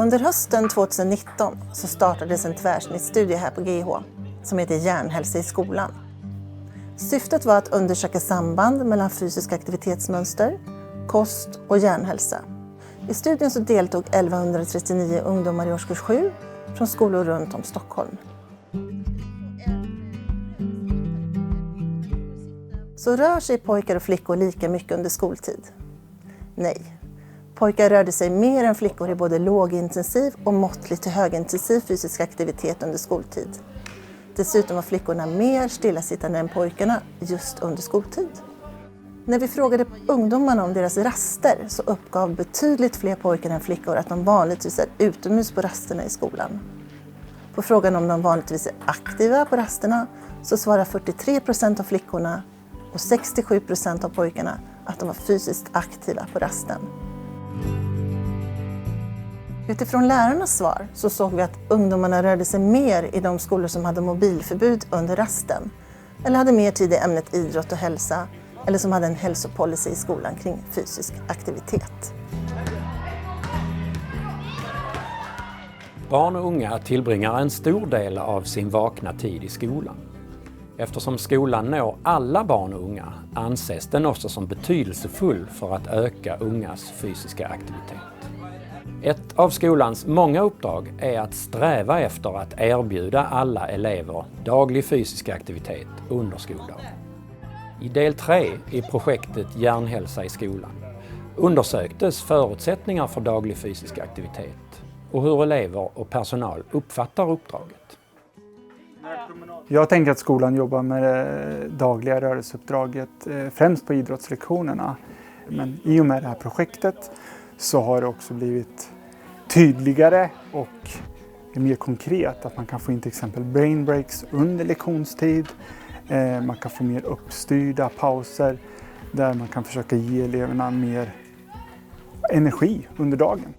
Under hösten 2019 så startades en tvärsnittsstudie här på GH som heter Hjärnhälsa i skolan. Syftet var att undersöka samband mellan fysiska aktivitetsmönster, kost och hjärnhälsa. I studien så deltog 1139 ungdomar i årskurs 7 från skolor runt om Stockholm. Så rör sig pojkar och flickor lika mycket under skoltid? Nej. Pojkar rörde sig mer än flickor i både lågintensiv och måttligt till högintensiv fysisk aktivitet under skoltid. Dessutom var flickorna mer stillasittande än pojkarna just under skoltid. När vi frågade ungdomarna om deras raster så uppgav betydligt fler pojkar än flickor att de vanligtvis är utomhus på rasterna i skolan. På frågan om de vanligtvis är aktiva på rasterna så svarar 43% av flickorna och 67% av pojkarna att de var fysiskt aktiva på rasten. Utifrån lärarnas svar så såg vi att ungdomarna rörde sig mer i de skolor som hade mobilförbud under rasten eller hade mer tid i ämnet idrott och hälsa eller som hade en hälsopolicy i skolan kring fysisk aktivitet. Barn och unga tillbringar en stor del av sin vakna tid i skolan. Eftersom skolan når alla barn och unga anses den också som betydelsefull för att öka ungas fysiska aktivitet. Ett av skolans många uppdrag är att sträva efter att erbjuda alla elever daglig fysisk aktivitet under skoldagen. I del 3 i projektet Hjärnhälsa i skolan undersöktes förutsättningar för daglig fysisk aktivitet och hur elever och personal uppfattar uppdraget. Jag tänker att skolan jobbar med det dagliga rörelseuppdraget främst på idrottslektionerna. Men i och med det här projektet så har det också blivit tydligare och mer konkret att man kan få in till exempel brain breaks under lektionstid. Man kan få mer uppstyrda pauser där man kan försöka ge eleverna mer energi under dagen.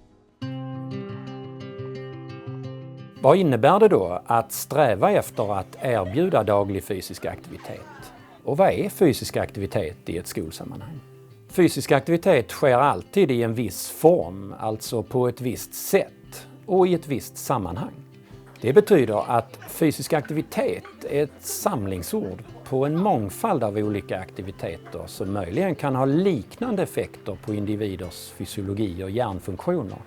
Vad innebär det då att sträva efter att erbjuda daglig fysisk aktivitet? Och vad är fysisk aktivitet i ett skolsammanhang? Fysisk aktivitet sker alltid i en viss form, alltså på ett visst sätt och i ett visst sammanhang. Det betyder att fysisk aktivitet är ett samlingsord på en mångfald av olika aktiviteter som möjligen kan ha liknande effekter på individers fysiologi och hjärnfunktioner.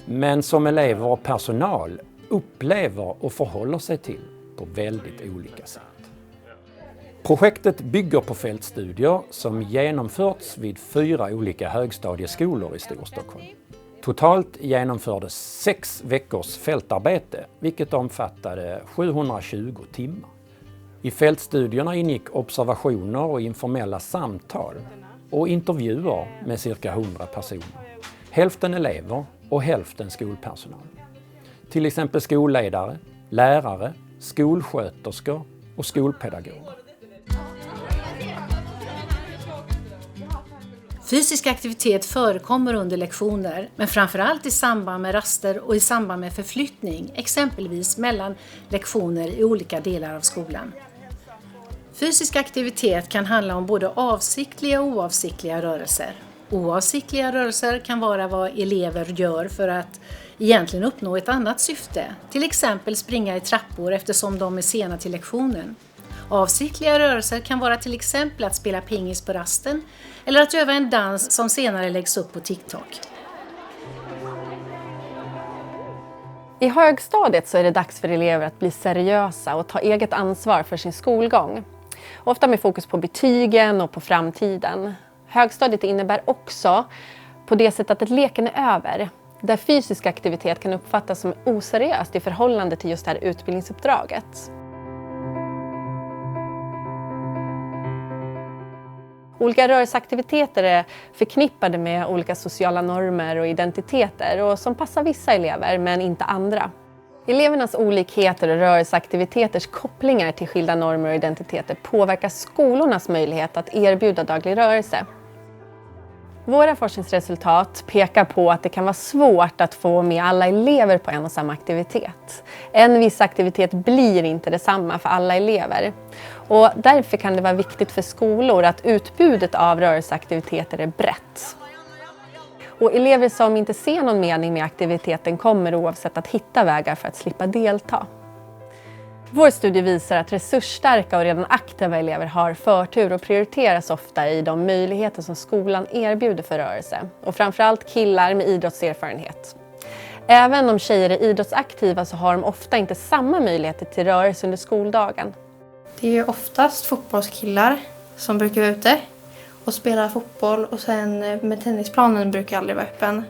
Men som elever och personal upplever och förhåller sig till på väldigt olika sätt. Projektet bygger på fältstudier som genomförts vid 4 olika högstadieskolor i Storstockholm. Totalt genomfördes 6 veckors fältarbete, vilket omfattade 720 timmar. I fältstudierna ingick observationer och informella samtal och intervjuer med cirka 100 personer. Hälften elever och hälften skolpersonal. Till exempel skolledare, lärare, skolsköterskor och skolpedagoger. Fysisk aktivitet förekommer under lektioner, men framförallt i samband med raster och i samband med förflyttning, exempelvis mellan lektioner i olika delar av skolan. Fysisk aktivitet kan handla om både avsiktliga och oavsiktliga rörelser. Oavsiktliga rörelser kan vara vad elever gör för att egentligen uppnå ett annat syfte, till exempel springa i trappor eftersom de är sena till lektionen. Avsiktliga rörelser kan vara till exempel att spela pingis på rasten eller att öva en dans som senare läggs upp på TikTok. I högstadiet så är det dags för elever att bli seriösa och ta eget ansvar för sin skolgång. Ofta med fokus på betygen och på framtiden. Högstadiet innebär också på det sättet att leken är över, där fysisk aktivitet kan uppfattas som oseriöst i förhållande till just det här utbildningsuppdraget. Olika rörelseaktiviteter är förknippade med olika sociala normer och identiteter och som passar vissa elever men inte andra. Elevernas olikheter och rörelseaktiviteters kopplingar till skilda normer och identiteter påverkar skolornas möjlighet att erbjuda daglig rörelse. Våra forskningsresultat pekar på att det kan vara svårt att få med alla elever på en och samma aktivitet. En viss aktivitet blir inte detsamma för alla elever. Och därför kan det vara viktigt för skolor att utbudet av rörelseaktiviteter är brett. Och elever som inte ser någon mening med aktiviteten kommer oavsett att hitta vägar för att slippa delta. Vår studie visar att resursstarka och redan aktiva elever har förtur och prioriteras ofta i de möjligheter som skolan erbjuder för rörelse. Och framförallt killar med idrottserfarenhet. Även om tjejer är idrottsaktiva så har de ofta inte samma möjligheter till rörelse under skoldagen. Det är ju oftast fotbollskillar som brukar vara ute och spela fotboll, och sen med tennisplanen brukar aldrig vara öppen.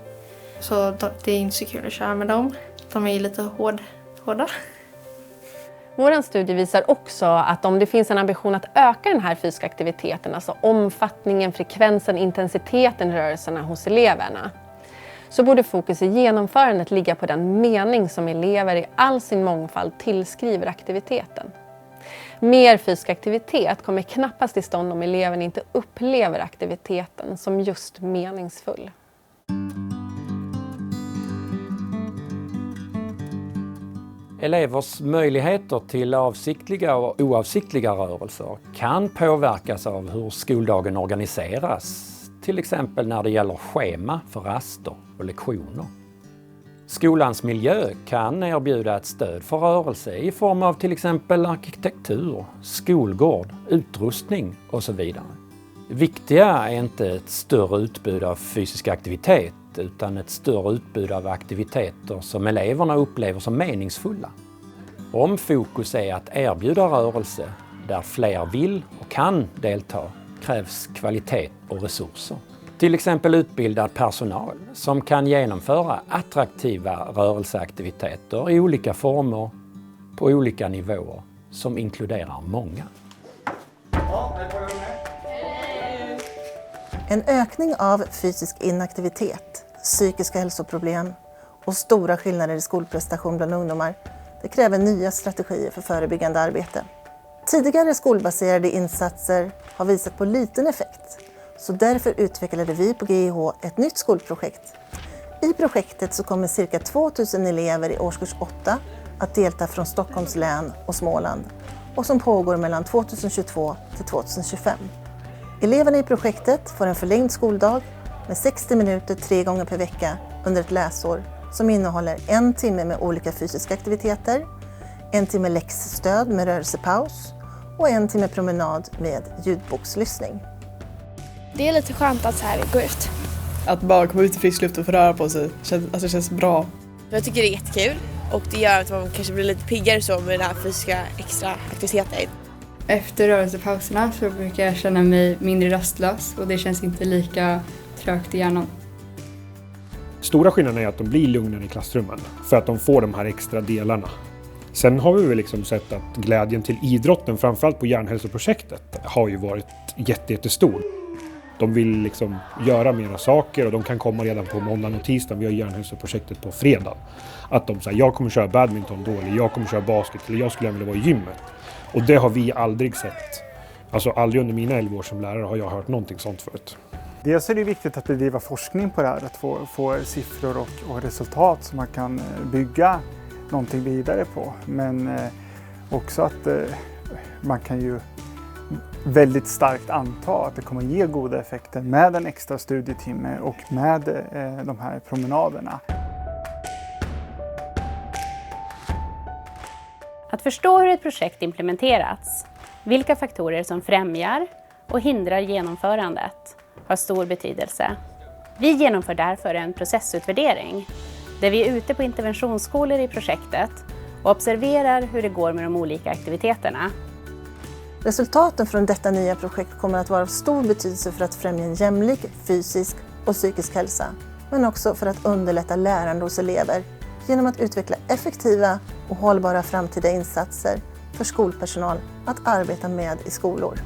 Så det är inte så kul att köra med dem. De är ju lite hårda. Vår studie visar också att om det finns en ambition att öka den här fysiska aktiviteten, alltså omfattningen, frekvensen, intensiteten i rörelserna hos eleverna, så borde fokus i genomförandet ligga på den mening som elever i all sin mångfald tillskriver aktiviteten. Mer fysisk aktivitet kommer knappast till stånd om eleven inte upplever aktiviteten som just meningsfull. Elevers möjligheter till avsiktliga och oavsiktliga rörelser kan påverkas av hur skoldagen organiseras, till exempel när det gäller schema för raster och lektioner. Skolans miljö kan erbjuda ett stöd för rörelse i form av till exempel arkitektur, skolgård, utrustning och så vidare. Det viktiga är inte ett större utbud av fysisk aktivitet utan ett större utbud av aktiviteter som eleverna upplever som meningsfulla. Om fokus är att erbjuda rörelse där fler vill och kan delta krävs kvalitet och resurser. Till exempel utbildad personal som kan genomföra attraktiva rörelseaktiviteter i olika former på olika nivåer som inkluderar många. En ökning av fysisk inaktivitet, psykiska hälsoproblem och stora skillnader i skolprestation bland ungdomar, det kräver nya strategier för förebyggande arbete. Tidigare skolbaserade insatser har visat på liten effekt, så därför utvecklade vi på GIH ett nytt skolprojekt. I projektet så kommer cirka 2000 elever i årskurs 8 att delta från Stockholms län och Småland och som pågår mellan 2022 till 2025. Eleverna i projektet får en förlängd skoldag med 60 minuter 3 gånger per vecka under ett läsår som innehåller 1 timme med olika fysiska aktiviteter, 1 timme läxstöd med rörelsepaus och 1 timme promenad med ljudbokslyssning. Det är lite skönt att så här gå ut. Att bara komma ut i frisk luft och få röra på sig känns bra. Jag tycker det är jättekul och det gör att man kanske blir lite piggare så med den här fysiska extra aktiviteten. Efter rörelsepauserna så brukar jag känna mig mindre rastlös och det känns inte lika trögt i hjärnan. Stora skillnaden är att de blir lugnare i klassrummen för att de får de här extra delarna. Sen har vi väl liksom sett att glädjen till idrotten, framförallt på hjärnhälsoprojektet, har ju varit jättestor. De vill liksom göra mera saker och de kan komma redan på måndagen och tisdagen. Vi har hjärnhälsoprojektet på fredag. Att de säger jag kommer köra badminton då, eller jag kommer köra basket, eller jag skulle vilja vara i gymmet. Och det har vi aldrig sett. Alltså aldrig under mina 11 år som lärare har jag hört någonting sånt förut. Dels är det viktigt att bedriva forskning på det här, att få siffror och resultat som man kan bygga någonting vidare på. Men också att man kan ju väldigt starkt anta att det kommer ge goda effekter med en extra studietimme och med de här promenaderna. Att förstå hur ett projekt implementerats, vilka faktorer som främjar och hindrar genomförandet har stor betydelse. Vi genomför därför en processutvärdering där vi är ute på interventionsskolor i projektet och observerar hur det går med de olika aktiviteterna. Resultaten från detta nya projekt kommer att vara av stor betydelse för att främja en jämlik fysisk och psykisk hälsa, men också för att underlätta lärande hos elever genom att utveckla effektiva och hållbara framtida insatser för skolpersonal att arbeta med i skolor.